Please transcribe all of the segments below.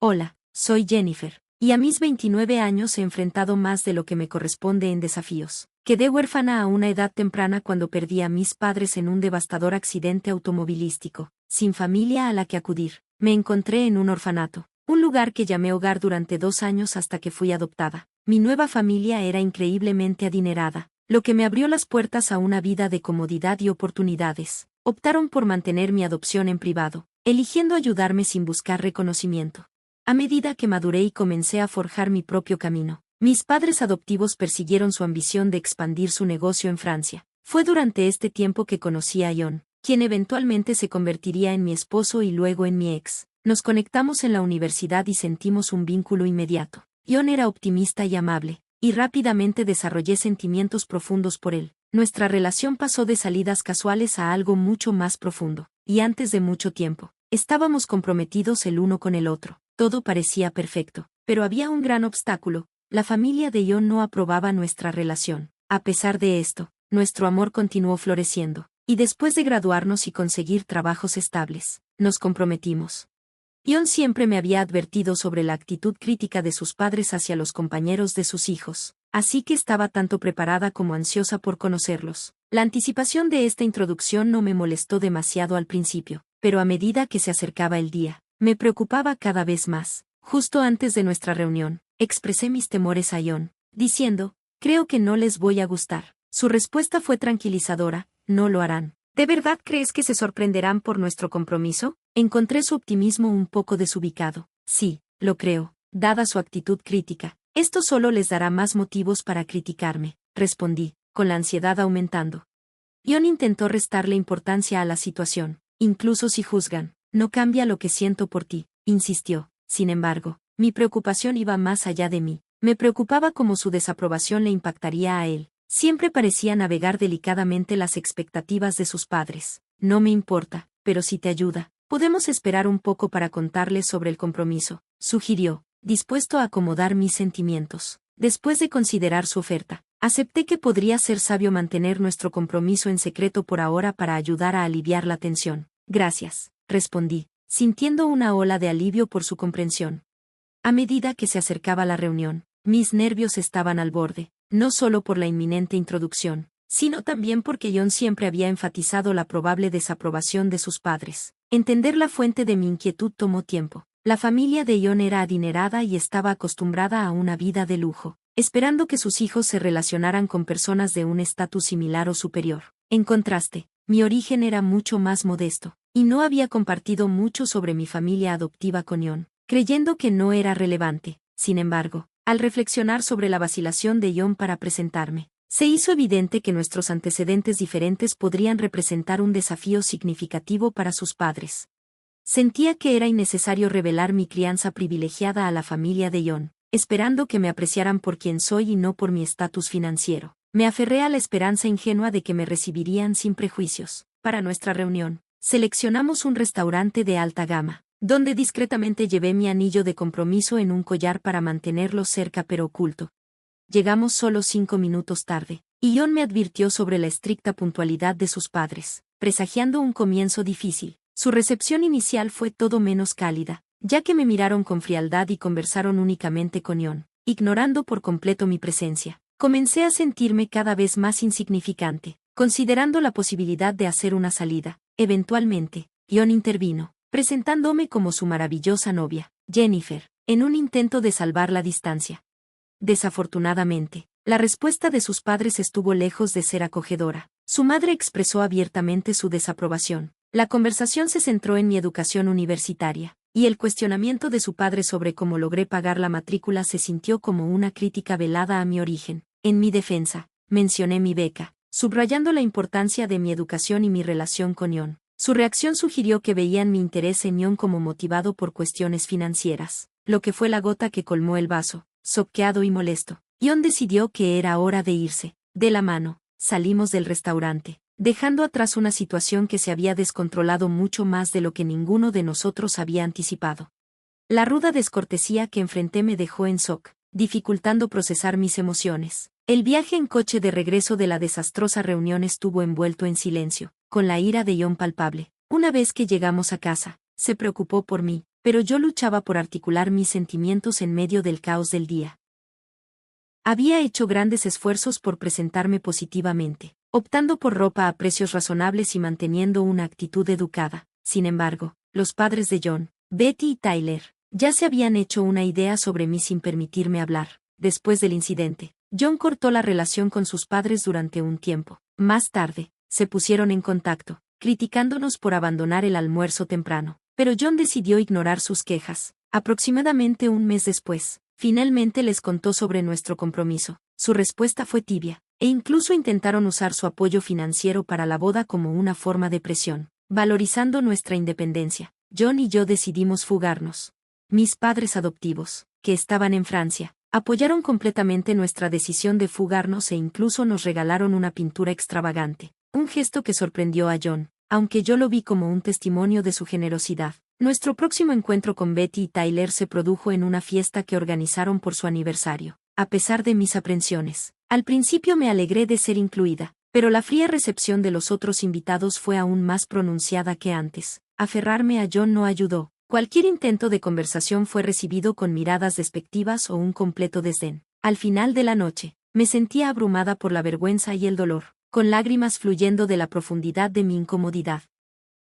Hola, soy Jennifer, y a mis 29 años he enfrentado más de lo que me corresponde en desafíos. Quedé huérfana a una edad temprana cuando perdí a mis padres en un devastador accidente automovilístico, sin familia a la que acudir. Me encontré en un orfanato, un lugar que llamé hogar durante 2 años hasta que fui adoptada. Mi nueva familia era increíblemente adinerada, lo que me abrió las puertas a una vida de comodidad y oportunidades. Optaron por mantener mi adopción en privado, eligiendo ayudarme sin buscar reconocimiento. A medida que maduré y comencé a forjar mi propio camino, mis padres adoptivos persiguieron su ambición de expandir su negocio en Francia. Fue durante este tiempo que conocí a John, quien eventualmente se convertiría en mi esposo y luego en mi ex. Nos conectamos en la universidad y sentimos un vínculo inmediato. John era optimista y amable, y rápidamente desarrollé sentimientos profundos por él. Nuestra relación pasó de salidas casuales a algo mucho más profundo, y antes de mucho tiempo, estábamos comprometidos el uno con el otro. Todo parecía perfecto, pero había un gran obstáculo: la familia de John no aprobaba nuestra relación. A pesar de esto, nuestro amor continuó floreciendo, y después de graduarnos y conseguir trabajos estables, nos comprometimos. John siempre me había advertido sobre la actitud crítica de sus padres hacia los compañeros de sus hijos, así que estaba tanto preparada como ansiosa por conocerlos. La anticipación de esta introducción no me molestó demasiado al principio, pero a medida que se acercaba el día, me preocupaba cada vez más. Justo antes de nuestra reunión, expresé mis temores a John, diciendo: creo que no les voy a gustar. Su respuesta fue tranquilizadora: no lo harán. ¿De verdad crees que se sorprenderán por nuestro compromiso? Encontré su optimismo un poco desubicado. Sí, lo creo, dada su actitud crítica. Esto solo les dará más motivos para criticarme, respondí, con la ansiedad aumentando. John intentó restarle importancia a la situación. Incluso si juzgan, no cambia lo que siento por ti, insistió. Sin embargo, mi preocupación iba más allá de mí. Me preocupaba cómo su desaprobación le impactaría a él. Siempre parecía navegar delicadamente las expectativas de sus padres. No me importa, pero si te ayuda, podemos esperar un poco para contarles sobre el compromiso, sugirió, dispuesto a acomodar mis sentimientos. Después de considerar su oferta, acepté que podría ser sabio mantener nuestro compromiso en secreto por ahora para ayudar a aliviar la tensión. Gracias, respondí, sintiendo una ola de alivio por su comprensión. A medida que se acercaba la reunión, mis nervios estaban al borde, no solo por la inminente introducción, sino también porque John siempre había enfatizado la probable desaprobación de sus padres. Entender la fuente de mi inquietud tomó tiempo. La familia de John era adinerada y estaba acostumbrada a una vida de lujo, esperando que sus hijos se relacionaran con personas de un estatus similar o superior. En contraste, mi origen era mucho más modesto, y no había compartido mucho sobre mi familia adoptiva con John, creyendo que no era relevante. Sin embargo, al reflexionar sobre la vacilación de John para presentarme, se hizo evidente que nuestros antecedentes diferentes podrían representar un desafío significativo para sus padres. Sentía que era innecesario revelar mi crianza privilegiada a la familia de John, esperando que me apreciaran por quien soy y no por mi estatus financiero. Me aferré a la esperanza ingenua de que me recibirían sin prejuicios. Para nuestra reunión, seleccionamos un restaurante de alta gama, donde discretamente llevé mi anillo de compromiso en un collar para mantenerlo cerca pero oculto. Llegamos solo 5 minutos tarde, y John me advirtió sobre la estricta puntualidad de sus padres, presagiando un comienzo difícil. Su recepción inicial fue todo menos cálida, ya que me miraron con frialdad y conversaron únicamente con John, ignorando por completo mi presencia. Comencé a sentirme cada vez más insignificante, considerando la posibilidad de hacer una salida. Eventualmente, John intervino, presentándome como su maravillosa novia, Jennifer, en un intento de salvar la distancia. Desafortunadamente, la respuesta de sus padres estuvo lejos de ser acogedora. Su madre expresó abiertamente su desaprobación. La conversación se centró en mi educación universitaria, y el cuestionamiento de su padre sobre cómo logré pagar la matrícula se sintió como una crítica velada a mi origen. En mi defensa, mencioné mi beca, subrayando la importancia de mi educación y mi relación con John. Su reacción sugirió que veían mi interés en John como motivado por cuestiones financieras, lo que fue la gota que colmó el vaso. Choqueado y molesto, John decidió que era hora de irse. De la mano, salimos del restaurante, dejando atrás una situación que se había descontrolado mucho más de lo que ninguno de nosotros había anticipado. La ruda descortesía que enfrenté me dejó en shock, dificultando procesar mis emociones. El viaje en coche de regreso de la desastrosa reunión estuvo envuelto en silencio, con la ira de John palpable. Una vez que llegamos a casa, se preocupó por mí, pero yo luchaba por articular mis sentimientos en medio del caos del día. Había hecho grandes esfuerzos por presentarme positivamente, optando por ropa a precios razonables y manteniendo una actitud educada. Sin embargo, los padres de John, Betty y Tyler, ya se habían hecho una idea sobre mí sin permitirme hablar. Después del incidente, John cortó la relación con sus padres durante un tiempo. Más tarde, se pusieron en contacto, criticándonos por abandonar el almuerzo temprano. Pero John decidió ignorar sus quejas. Aproximadamente un mes después, finalmente les contó sobre nuestro compromiso. Su respuesta fue tibia, e incluso intentaron usar su apoyo financiero para la boda como una forma de presión, valorizando nuestra independencia. John y yo decidimos fugarnos. Mis padres adoptivos, que estaban en Francia, apoyaron completamente nuestra decisión de fugarnos e incluso nos regalaron una pintura extravagante, un gesto que sorprendió a John, aunque yo lo vi como un testimonio de su generosidad. Nuestro próximo encuentro con Betty y Tyler se produjo en una fiesta que organizaron por su aniversario. A pesar de mis aprensiones, al principio me alegré de ser incluida, pero la fría recepción de los otros invitados fue aún más pronunciada que antes. Aferrarme a John no ayudó. Cualquier intento de conversación fue recibido con miradas despectivas o un completo desdén. Al final de la noche, me sentía abrumada por la vergüenza y el dolor, con lágrimas fluyendo de la profundidad de mi incomodidad.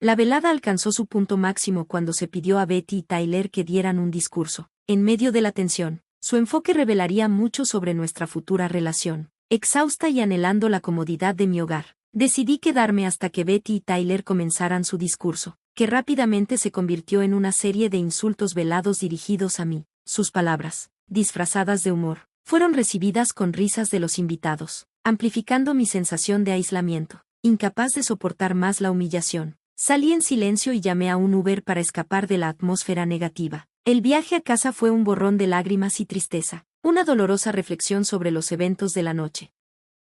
La velada alcanzó su punto máximo cuando se pidió a Betty y Tyler que dieran un discurso. En medio de la tensión, su enfoque revelaría mucho sobre nuestra futura relación. Exhausta y anhelando la comodidad de mi hogar, decidí quedarme hasta que Betty y Tyler comenzaran su discurso, que rápidamente se convirtió en una serie de insultos velados dirigidos a mí. Sus palabras, disfrazadas de humor, fueron recibidas con risas de los invitados, amplificando mi sensación de aislamiento. Incapaz de soportar más la humillación, salí en silencio y llamé a un Uber para escapar de la atmósfera negativa. El viaje a casa fue un borrón de lágrimas y tristeza, una dolorosa reflexión sobre los eventos de la noche.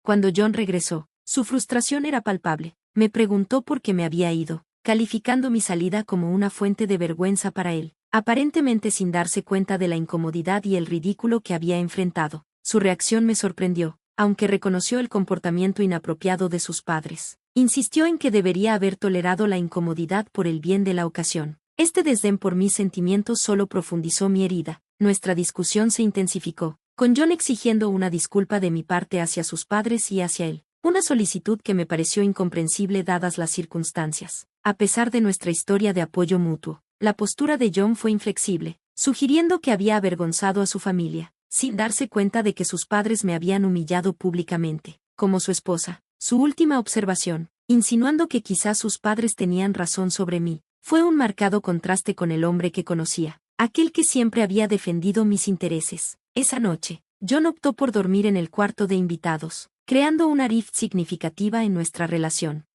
Cuando John regresó, su frustración era palpable. Me preguntó por qué me había ido, calificando mi salida como una fuente de vergüenza para él, aparentemente sin darse cuenta de la incomodidad y el ridículo que había enfrentado. Su reacción me sorprendió, aunque reconoció el comportamiento inapropiado de sus padres. Insistió en que debería haber tolerado la incomodidad por el bien de la ocasión. Este desdén por mis sentimientos solo profundizó mi herida. Nuestra discusión se intensificó, con John exigiendo una disculpa de mi parte hacia sus padres y hacia él, una solicitud que me pareció incomprensible dadas las circunstancias. A pesar de nuestra historia de apoyo mutuo, la postura de John fue inflexible, sugiriendo que había avergonzado a su familia, sin darse cuenta de que sus padres me habían humillado públicamente, como su esposa. Su última observación, insinuando que quizás sus padres tenían razón sobre mí, fue un marcado contraste con el hombre que conocía, aquel que siempre había defendido mis intereses. Esa noche, John optó por dormir en el cuarto de invitados, creando una rift significativa en nuestra relación.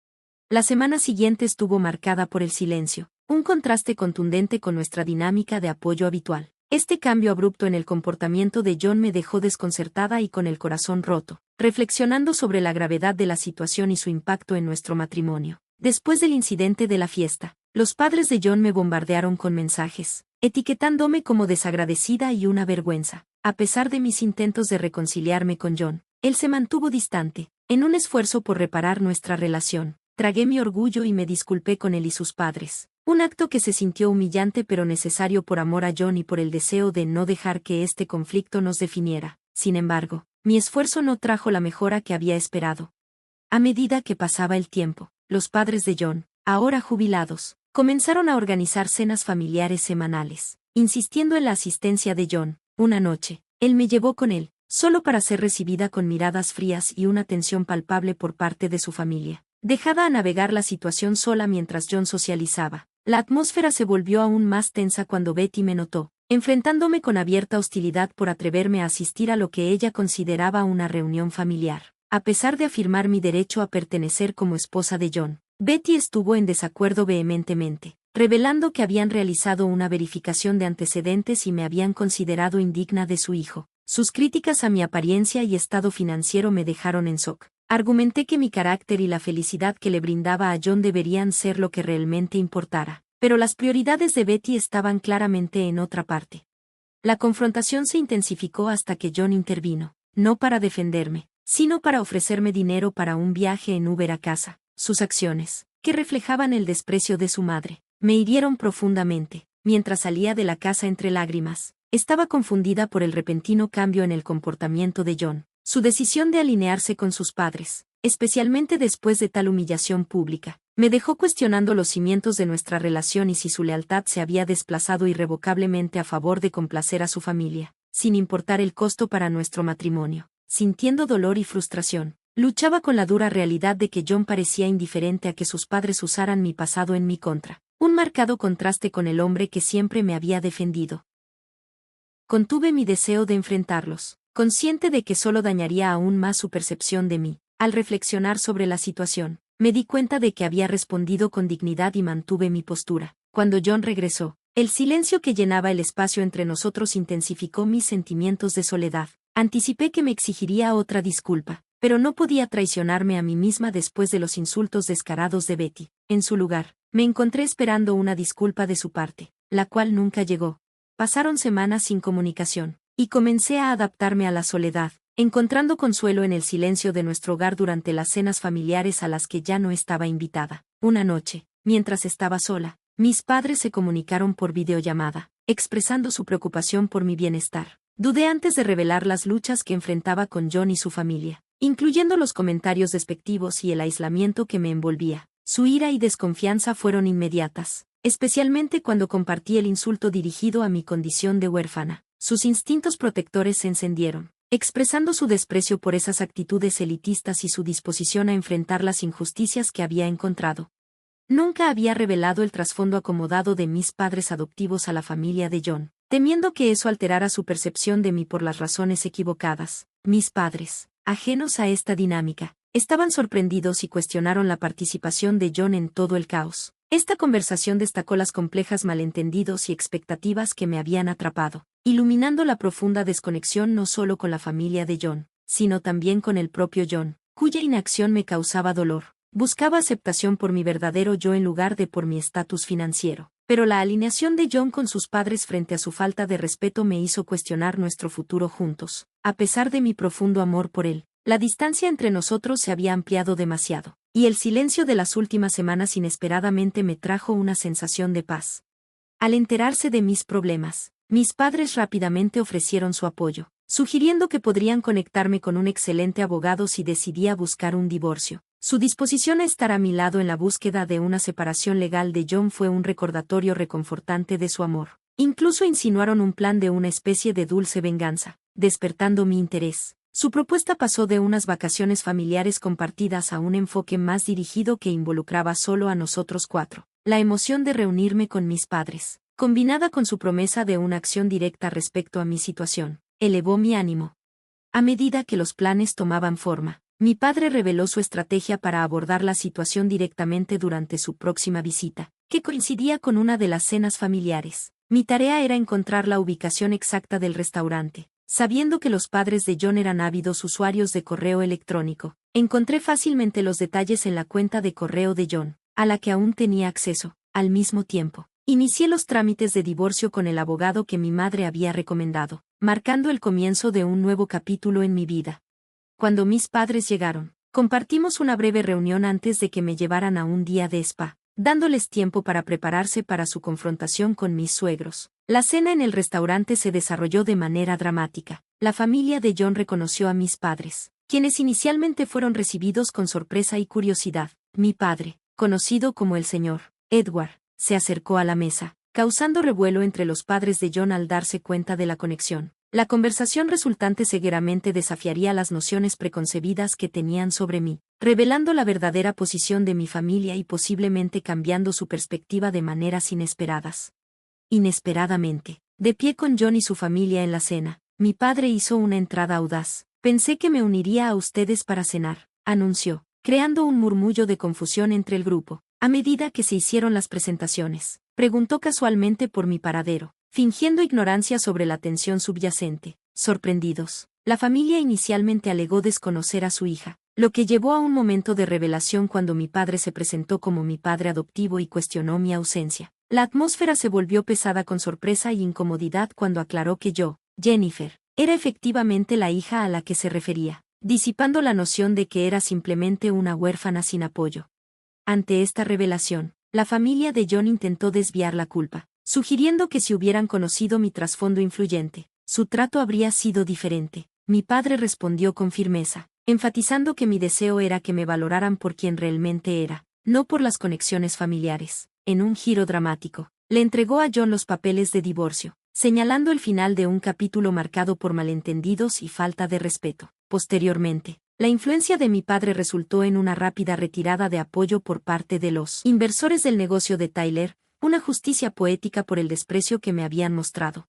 La semana siguiente estuvo marcada por el silencio, un contraste contundente con nuestra dinámica de apoyo habitual. Este cambio abrupto en el comportamiento de John me dejó desconcertada y con el corazón roto, reflexionando sobre la gravedad de la situación y su impacto en nuestro matrimonio. Después del incidente de la fiesta, los padres de John me bombardearon con mensajes, etiquetándome como desagradecida y una vergüenza. A pesar de mis intentos de reconciliarme con John, él se mantuvo distante, en un esfuerzo por reparar nuestra relación. Tragué mi orgullo y me disculpé con él y sus padres. Un acto que se sintió humillante pero necesario por amor a John y por el deseo de no dejar que este conflicto nos definiera. Sin embargo, mi esfuerzo no trajo la mejora que había esperado. A medida que pasaba el tiempo, los padres de John, ahora jubilados, comenzaron a organizar cenas familiares semanales, insistiendo en la asistencia de John. Una noche, él me llevó con él, solo para ser recibida con miradas frías y una tensión palpable por parte de su familia. Dejada a navegar la situación sola mientras John socializaba, la atmósfera se volvió aún más tensa cuando Betty me notó, enfrentándome con abierta hostilidad por atreverme a asistir a lo que ella consideraba una reunión familiar. A pesar de afirmar mi derecho a pertenecer como esposa de John, Betty estuvo en desacuerdo vehementemente, revelando que habían realizado una verificación de antecedentes y me habían considerado indigna de su hijo. Sus críticas a mi apariencia y estado financiero me dejaron en shock. Argumenté que mi carácter y la felicidad que le brindaba a John deberían ser lo que realmente importara, pero las prioridades de Betty estaban claramente en otra parte. La confrontación se intensificó hasta que John intervino, no para defenderme, sino para ofrecerme dinero para un viaje en Uber a casa. Sus acciones, que reflejaban el desprecio de su madre, me hirieron profundamente. mientras salía de la casa entre lágrimas. Estaba confundida por el repentino cambio en el comportamiento de John, su decisión de alinearse con sus padres, especialmente después de tal humillación pública. Me dejó cuestionando los cimientos de nuestra relación y si su lealtad se había desplazado irrevocablemente a favor de complacer a su familia, sin importar el costo para nuestro matrimonio. Sintiendo dolor y frustración, luchaba con la dura realidad de que John parecía indiferente a que sus padres usaran mi pasado en mi contra, un marcado contraste con el hombre que siempre me había defendido. Contuve mi deseo de enfrentarlos, consciente de que solo dañaría aún más su percepción de mí. Al reflexionar sobre la situación, me di cuenta de que había respondido con dignidad y mantuve mi postura. Cuando John regresó, el silencio que llenaba el espacio entre nosotros intensificó mis sentimientos de soledad. Anticipé que me exigiría otra disculpa, pero no podía traicionarme a mí misma después de los insultos descarados de Betty. En su lugar, me encontré esperando una disculpa de su parte, la cual nunca llegó. Pasaron semanas sin comunicación, y comencé a adaptarme a la soledad, encontrando consuelo en el silencio de nuestro hogar durante las cenas familiares a las que ya no estaba invitada. Una noche, mientras estaba sola, mis padres se comunicaron por videollamada, expresando su preocupación por mi bienestar. Dudé antes de revelar las luchas que enfrentaba con John y su familia, incluyendo los comentarios despectivos y el aislamiento que me envolvía. Su ira y desconfianza fueron inmediatas, especialmente cuando compartí el insulto dirigido a mi condición de huérfana. Sus instintos protectores se encendieron, expresando su desprecio por esas actitudes elitistas y su disposición a enfrentar las injusticias que había encontrado. Nunca había revelado el trasfondo acomodado de mis padres adoptivos a la familia de John, temiendo que eso alterara su percepción de mí por las razones equivocadas. Mis padres, ajenos a esta dinámica, estaban sorprendidos y cuestionaron la participación de John en todo el caos. Esta conversación destacó las complejas malentendidos y expectativas que me habían atrapado, iluminando la profunda desconexión no solo con la familia de John, sino también con el propio John, cuya inacción me causaba dolor. Buscaba aceptación por mi verdadero yo en lugar de por mi estatus financiero, pero la alineación de John con sus padres frente a su falta de respeto me hizo cuestionar nuestro futuro juntos. A pesar de mi profundo amor por él, la distancia entre nosotros se había ampliado demasiado, y el silencio de las últimas semanas inesperadamente me trajo una sensación de paz. Al enterarse de mis problemas, mis padres rápidamente ofrecieron su apoyo, sugiriendo que podrían conectarme con un excelente abogado si decidía buscar un divorcio. Su disposición a estar a mi lado en la búsqueda de una separación legal de John fue un recordatorio reconfortante de su amor. Incluso insinuaron un plan de una especie de dulce venganza, despertando mi interés. Su propuesta pasó de unas vacaciones familiares compartidas a un enfoque más dirigido que involucraba solo a nosotros cuatro. La emoción de reunirme con mis padres, combinada con su promesa de una acción directa respecto a mi situación, elevó mi ánimo. A medida que los planes tomaban forma, mi padre reveló su estrategia para abordar la situación directamente durante su próxima visita, que coincidía con una de las cenas familiares. Mi tarea era encontrar la ubicación exacta del restaurante. Sabiendo que los padres de John eran ávidos usuarios de correo electrónico, encontré fácilmente los detalles en la cuenta de correo de John, a la que aún tenía acceso. Al mismo tiempo, inicié los trámites de divorcio con el abogado que mi madre había recomendado, marcando el comienzo de un nuevo capítulo en mi vida. Cuando mis padres llegaron, compartimos una breve reunión antes de que me llevaran a un día de spa, dándoles tiempo para prepararse para su confrontación con mis suegros. La cena en el restaurante se desarrolló de manera dramática. La familia de John reconoció a mis padres, quienes inicialmente fueron recibidos con sorpresa y curiosidad. Mi padre, conocido como el señor Edward, se acercó a la mesa, causando revuelo entre los padres de John al darse cuenta de la conexión. La conversación resultante cegueramente desafiaría las nociones preconcebidas que tenían sobre mí, revelando la verdadera posición de mi familia y posiblemente cambiando su perspectiva de maneras inesperadas. Inesperadamente, de pie con John y su familia en la cena, mi padre hizo una entrada audaz. Pensé que me uniría a ustedes para cenar, anunció, creando un murmullo de confusión entre el grupo. A medida que se hicieron las presentaciones, preguntó casualmente por mi paradero, fingiendo ignorancia sobre la tensión subyacente. Sorprendidos, la familia inicialmente alegó desconocer a su hija, lo que llevó a un momento de revelación cuando mi padre se presentó como mi padre adoptivo y cuestionó mi ausencia. La atmósfera se volvió pesada con sorpresa y incomodidad cuando aclaró que yo, Jennifer, era efectivamente la hija a la que se refería, disipando la noción de que era simplemente una huérfana sin apoyo. Ante esta revelación, la familia de John intentó desviar la culpa, sugiriendo que si hubieran conocido mi trasfondo influyente, su trato habría sido diferente. Mi padre respondió con firmeza, enfatizando que mi deseo era que me valoraran por quien realmente era, no por las conexiones familiares. En un giro dramático, le entregó a John los papeles de divorcio, señalando el final de un capítulo marcado por malentendidos y falta de respeto. Posteriormente, la influencia de mi padre resultó en una rápida retirada de apoyo por parte de los inversores del negocio de Tyler, una justicia poética por el desprecio que me habían mostrado.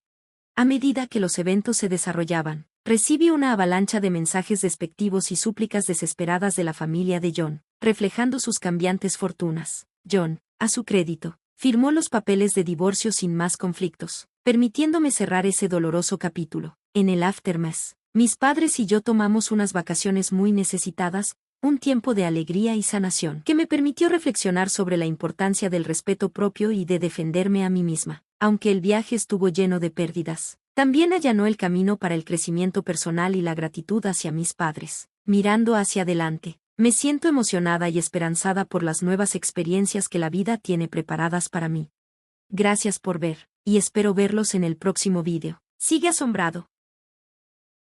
A medida que los eventos se desarrollaban, recibí una avalancha de mensajes despectivos y súplicas desesperadas de la familia de John, reflejando sus cambiantes fortunas. John, a su crédito, firmó los papeles de divorcio sin más conflictos, permitiéndome cerrar ese doloroso capítulo. En el aftermath, mis padres y yo tomamos unas vacaciones muy necesitadas, un tiempo de alegría y sanación que me permitió reflexionar sobre la importancia del respeto propio y de defenderme a mí misma. Aunque el viaje estuvo lleno de pérdidas, también allanó el camino para el crecimiento personal y la gratitud hacia mis padres. Mirando hacia adelante, me siento emocionada y esperanzada por las nuevas experiencias que la vida tiene preparadas para mí. Gracias por ver, y espero verlos en el próximo vídeo. Sigue asombrado.